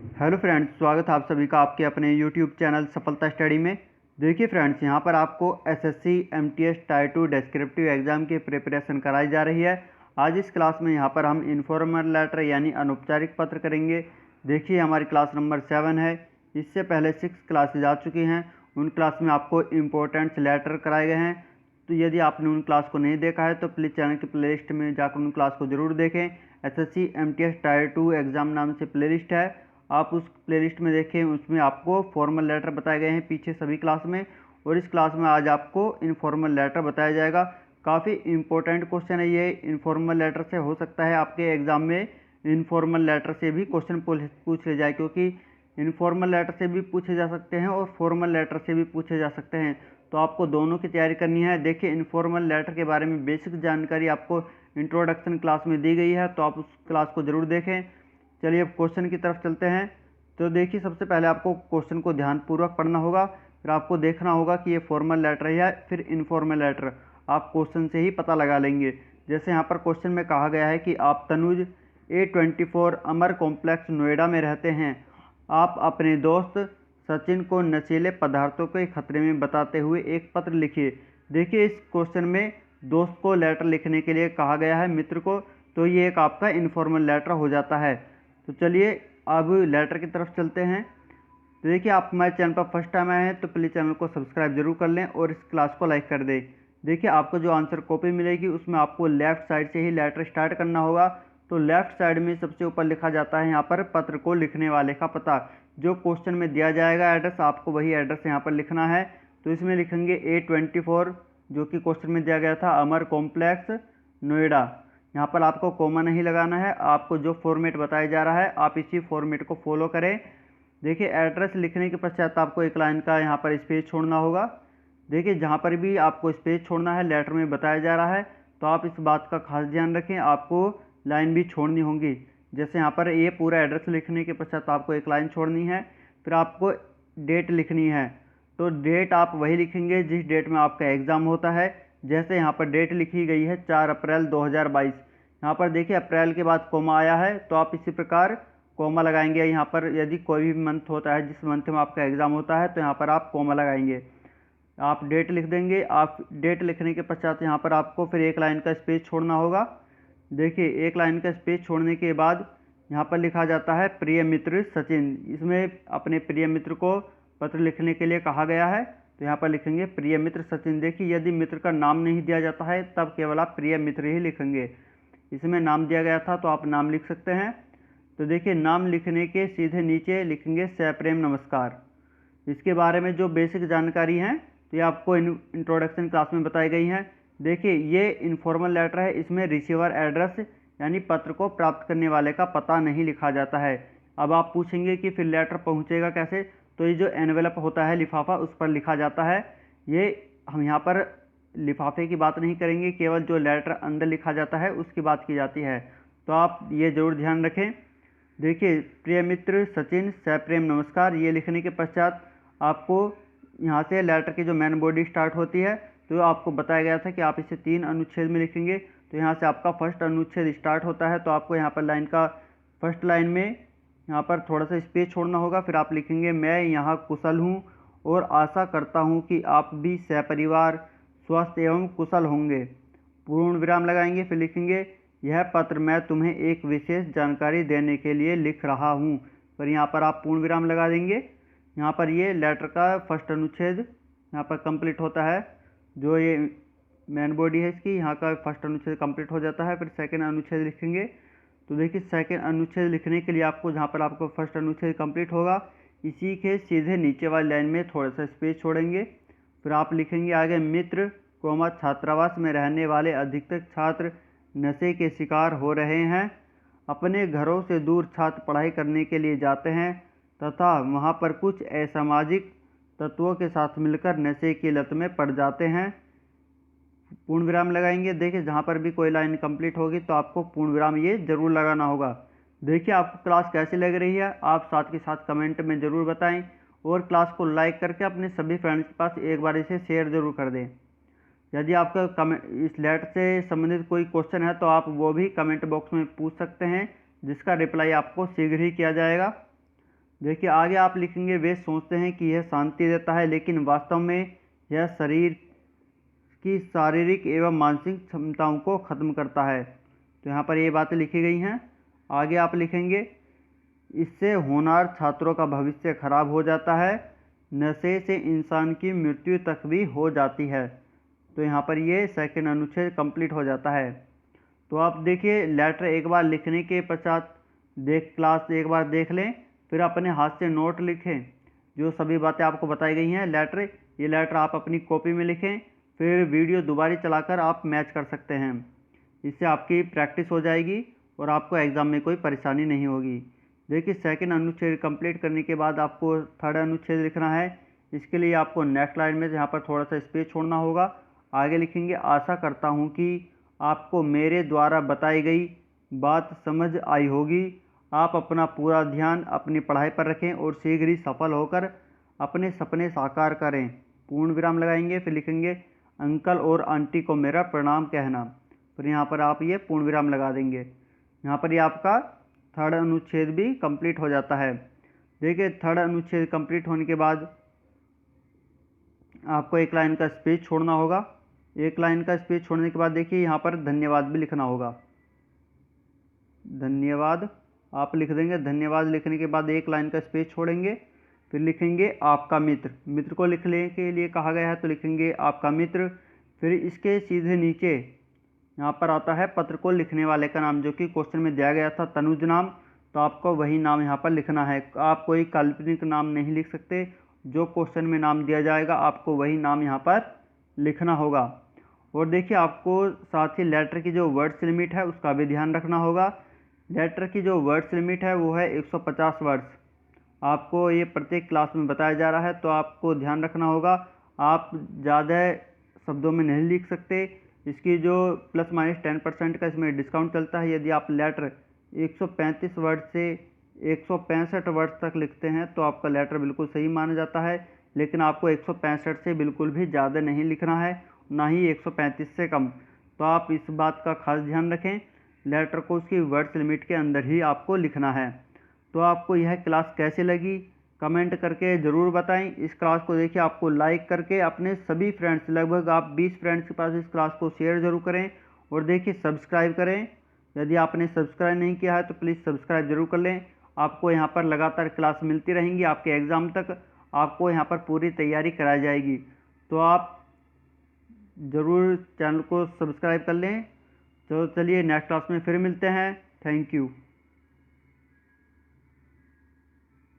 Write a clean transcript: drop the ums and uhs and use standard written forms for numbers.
Hello friends, स्वागत है आप सभी का आपके अपने यूट्यूब चैनल सफलता स्टडी में। देखिए फ्रेंड्स, यहाँ पर आपको SSC MTS tyre 2 descriptive exam की प्रिपरेशन कराई जा रही है। आज इस क्लास में यहाँ पर हम इनफॉर्मल लेटर यानी अनौपचारिक पत्र करेंगे। देखिए हमारी क्लास नंबर 7 है। इससे पहले 6 क्लासेज आ चुकी हैं। उन क्लास में आपको इम्पोर्टेंट्स लेटर कराए गए हैं। तो यदि आपने उन क्लास को नहीं देखा है तो प्लीज़ चैनल की प्लेलिस्ट में जाकर उन क्लास को ज़रूर देखें। एसएससी एमटीएस टायर 2 एग्ज़ाम नाम से प्लेलिस्ट है, आप उस प्लेलिस्ट में देखें। उसमें आपको फॉर्मल लेटर बताए गए हैं पीछे सभी क्लास में, और इस क्लास में आज आपको इनफॉर्मल लेटर बताया जाएगा। काफ़ी इंपॉर्टेंट क्वेश्चन है ये। इनफॉर्मल लेटर से हो सकता है आपके एग्ज़ाम में इनफॉर्मल लेटर से भी क्वेश्चन पूछ ले जाए, क्योंकि इनफॉर्मल लेटर से भी पूछे जा सकते हैं और फॉर्मल लेटर से भी पूछे जा सकते हैं। तो आपको दोनों की तैयारी करनी है। देखिए इनफॉर्मल लेटर के बारे में बेसिक जानकारी आपको इंट्रोडक्शन क्लास में दी गई है, तो आप उस क्लास को ज़रूर देखें। चलिए अब क्वेश्चन की तरफ चलते हैं। तो देखिए सबसे पहले आपको क्वेश्चन को ध्यानपूर्वक पढ़ना होगा, फिर आपको देखना होगा कि ये फॉर्मल लेटर है या फिर इनफॉर्मल लेटर। आप क्वेश्चन से ही पता लगा लेंगे। जैसे यहाँ पर क्वेश्चन में कहा गया है कि आप तनुज A24 अमर कॉम्प्लेक्स नोएडा में रहते हैं। आप अपने दोस्त सचिन को नशीले पदार्थों के खतरे में बताते हुए एक पत्र लिखिए। देखिए इस क्वेश्चन में दोस्त को लेटर लिखने के लिए कहा गया है, मित्र को, तो ये एक आपका इनफॉर्मल लेटर हो जाता है। तो चलिए अब लेटर की तरफ चलते हैं। तो देखिए आप हमारे चैनल पर फर्स्ट टाइम आए हैं तो प्लीज़ चैनल को सब्सक्राइब जरूर कर लें और इस क्लास को लाइक कर दें। देखिए आपको जो आंसर कॉपी मिलेगी उसमें आपको लेफ़्ट साइड से ही लेटर स्टार्ट करना होगा। तो लेफ़्ट साइड में सबसे ऊपर लिखा जाता है यहाँ पर पत्र को लिखने वाले का पता। जो क्वेश्चन में दिया जाएगा एड्रेस, आपको वही एड्रेस यहाँ पर लिखना है। तो इसमें लिखेंगे A24, जो कि क्वेश्चन में दिया गया था, अमर कॉम्प्लेक्स नोएडा। यहाँ पर आपको कॉमा नहीं लगाना है, आपको जो फॉर्मेट बताया जा रहा है आप इसी फॉर्मेट को फॉलो करें। देखिए एड्रेस लिखने के पश्चात आपको एक लाइन का यहाँ पर स्पेस छोड़ना होगा। देखिए जहाँ पर भी आपको स्पेस छोड़ना है लेटर में बताया जा रहा है, तो आप इस बात का खास ध्यान रखें, आपको लाइन भी छोड़नी होगी। जैसे यहाँ पर ये पूरा एड्रेस लिखने के पश्चात आपको एक लाइन छोड़नी है, फिर आपको डेट लिखनी है। तो डेट आप वही लिखेंगे जिस डेट में आपका एग्ज़ाम होता है। जैसे यहाँ पर डेट लिखी गई है 4 अप्रैल 2022। यहाँ पर देखिए अप्रैल के बाद कोमा आया है, तो आप इसी प्रकार कोमा लगाएंगे। यहाँ पर यदि कोई भी मंथ होता है, जिस मंथ में आपका एग्ज़ाम होता है, तो यहाँ पर आप कोमा लगाएंगे। आप डेट लिख देंगे। आप डेट लिखने के पश्चात यहाँ पर आपको फिर एक लाइन का स्पेस छोड़ना होगा। देखिए एक लाइन का स्पेस छोड़ने के बाद यहाँ पर लिखा जाता है प्रिय मित्र सचिन। इसमें अपने प्रिय मित्र को पत्र लिखने के लिए कहा गया है, तो यहाँ पर लिखेंगे प्रिय मित्र सचिन। देखिए यदि मित्र का नाम नहीं दिया जाता है तब केवल आप प्रिय मित्र ही लिखेंगे। इसमें नाम दिया गया था तो आप नाम लिख सकते हैं। तो देखिए नाम लिखने के सीधे नीचे लिखेंगे सप्रेम नमस्कार। इसके बारे में जो बेसिक जानकारी है तो ये आपको इंट्रोडक्शन क्लास में बताई गई हैं। देखिए ये इनफॉर्मल लेटर है, इसमें रिसीवर एड्रेस यानी पत्र को प्राप्त करने वाले का पता नहीं लिखा जाता है। अब आप पूछेंगे कि फिर लेटर पहुंचेगा कैसे, तो ये जो एनवेलप होता है लिफाफा, उस पर लिखा जाता है। ये हम यहाँ पर लिफाफे की बात नहीं करेंगे, केवल जो लेटर अंदर लिखा जाता है उसकी बात की जाती है। तो आप ये जरूर ध्यान रखें। देखिए प्रिय मित्र सचिन सप्रेम नमस्कार, ये लिखने के पश्चात आपको यहाँ से लेटर की जो मेन बॉडी स्टार्ट होती है, तो आपको बताया गया था कि आप इसे 3 अनुच्छेद में लिखेंगे। तो यहाँ से आपका फर्स्ट अनुच्छेद स्टार्ट होता है, तो आपको यहाँ पर लाइन का फर्स्ट लाइन में यहाँ पर थोड़ा सा स्पेस छोड़ना होगा। फिर आप लिखेंगे मैं यहाँ कुशल हूँ और आशा करता हूँ कि आप भी सपरिवार स्वस्थ एवं कुशल होंगे। पूर्ण विराम लगाएंगे, फिर लिखेंगे यह पत्र मैं तुम्हें एक विशेष जानकारी देने के लिए लिख रहा हूँ। पर यहाँ पर आप पूर्ण विराम लगा देंगे। यहाँ पर ये लेटर का फर्स्ट अनुच्छेद यहाँ पर कंप्लीट होता है। जो ये मेन बॉडी है इसकी, यहाँ का फर्स्ट अनुच्छेद कंप्लीट हो जाता है। फिर सेकंड अनुच्छेद लिखेंगे। तो देखिए सेकंड अनुच्छेद लिखने के लिए आपको जहाँ पर आपको फर्स्ट अनुच्छेद कंप्लीट होगा, इसी के सीधे नीचे वाली लाइन में थोड़ा सा स्पेस छोड़ेंगे। फिर आप लिखेंगे आगे मित्र कोमा छात्रावास में रहने वाले अधिकतर छात्र नशे के शिकार हो रहे हैं। अपने घरों से दूर छात्र पढ़ाई करने के लिए जाते हैं तथा वहां पर कुछ असामाजिक तत्वों के साथ मिलकर नशे की लत में पड़ जाते हैं। पूर्ण विराम लगाएंगे। देखिए जहाँ पर भी कोई लाइन कंप्लीट होगी तो आपको पूर्ण विराम ये जरूर लगाना होगा। देखिए आपको क्लास कैसी लग रही है आप साथ के साथ कमेंट में ज़रूर बताएं, और क्लास को लाइक करके अपने सभी फ्रेंड्स के पास एक बार इसे शेयर ज़रूर कर दें। यदि आपका इस लेटर से संबंधित कोई क्वेश्चन है तो आप वो भी कमेंट बॉक्स में पूछ सकते हैं, जिसका रिप्लाई आपको शीघ्र ही किया जाएगा। देखिए आगे आप लिखेंगे, वे सोचते हैं कि यह शांति देता है लेकिन वास्तव में यह शरीर की शारीरिक एवं मानसिक क्षमताओं को ख़त्म करता है। तो यहाँ पर ये बातें लिखी गई हैं। आगे आप लिखेंगे, इससे होनहार छात्रों का भविष्य खराब हो जाता है, नशे से इंसान की मृत्यु तक भी हो जाती है। तो यहाँ पर ये सेकंड अनुच्छेद कंप्लीट हो जाता है। तो आप देखिए लेटर एक बार लिखने के पश्चात क्लास एक बार देख लें, फिर अपने हाथ से नोट लिखें। जो सभी बातें आपको बताई गई हैं ये लेटर आप अपनी कॉपी में लिखें, फिर वीडियो दोबारा चलाकर आप मैच कर सकते हैं। इससे आपकी प्रैक्टिस हो जाएगी और आपको एग्ज़ाम में कोई परेशानी नहीं होगी। देखिए सेकंड अनुच्छेद कंप्लीट करने के बाद आपको थर्ड अनुच्छेद लिखना है। इसके लिए आपको नेक्स्ट लाइन में यहाँ पर थोड़ा सा स्पेस छोड़ना होगा। आगे लिखेंगे, आशा करता हूँ कि आपको मेरे द्वारा बताई गई बात समझ आई होगी। आप अपना पूरा ध्यान अपनी पढ़ाई पर रखें और शीघ्र ही सफल होकर अपने सपने साकार करें। पूर्ण विराम लगाएंगे, फिर लिखेंगे, अंकल और आंटी को मेरा प्रणाम कहना। फिर यहाँ पर आप ये पूर्ण विराम लगा देंगे। यहाँ पर ये आपका थर्ड अनुच्छेद भी कंप्लीट हो जाता है। देखिए थर्ड अनुच्छेद कंप्लीट होने के बाद आपको एक लाइन का स्पेस छोड़ना होगा। एक लाइन का स्पेस छोड़ने के बाद देखिए यहाँ पर धन्यवाद भी लिखना होगा। धन्यवाद आप लिख देंगे। धन्यवाद लिखने के बाद एक लाइन का स्पेस छोड़ेंगे, फिर लिखेंगे आपका मित्र। मित्र को लिखने के लिए कहा गया है तो लिखेंगे आपका मित्र। फिर इसके सीधे नीचे यहाँ पर आता है पत्र को लिखने वाले का नाम, जो कि क्वेश्चन में दिया गया था तनुज नाम। तो आपको वही नाम यहाँ पर लिखना है। आप कोई काल्पनिक नाम नहीं लिख सकते। जो क्वेश्चन में नाम दिया जाएगा आपको वही नाम यहाँ पर लिखना होगा। और देखिए आपको साथ ही लेटर की जो वर्ड्स लिमिट है उसका भी ध्यान रखना होगा। लेटर की जो वर्ड्स लिमिट है वो है 150 वर्ड्स। आपको ये प्रत्येक क्लास में बताया जा रहा है, तो आपको ध्यान रखना होगा। आप ज़्यादा शब्दों में नहीं लिख सकते। इसकी जो ±10% का इसमें डिस्काउंट चलता है। यदि आप लेटर 135 वर्ड से 165 वर्ड तक लिखते हैं तो आपका लेटर बिल्कुल सही माना जाता है। लेकिन आपको 165 से बिल्कुल भी ज़्यादा नहीं लिखना है, ना ही 135 से कम। तो आप इस बात का खास ध्यान रखें, लेटर को उसकी वर्ड्स लिमिट के अंदर ही आपको लिखना है। तो आपको यह क्लास कैसे लगी कमेंट करके ज़रूर बताएं। इस क्लास को देखिए आपको लाइक करके अपने सभी फ्रेंड्स, लगभग आप 20 फ्रेंड्स के पास इस क्लास को शेयर ज़रूर करें। और देखिए सब्सक्राइब करें। यदि आपने सब्सक्राइब नहीं किया है तो प्लीज़ सब्सक्राइब जरूर कर लें। आपको यहाँ पर लगातार क्लास मिलती रहेंगी। आपके एग्ज़ाम तक आपको यहाँ पर पूरी तैयारी कराई जाएगी। तो आप ज़रूर चैनल को सब्सक्राइब कर लें। तो चलिए नेक्स्ट क्लास में फिर मिलते हैं। Thank you.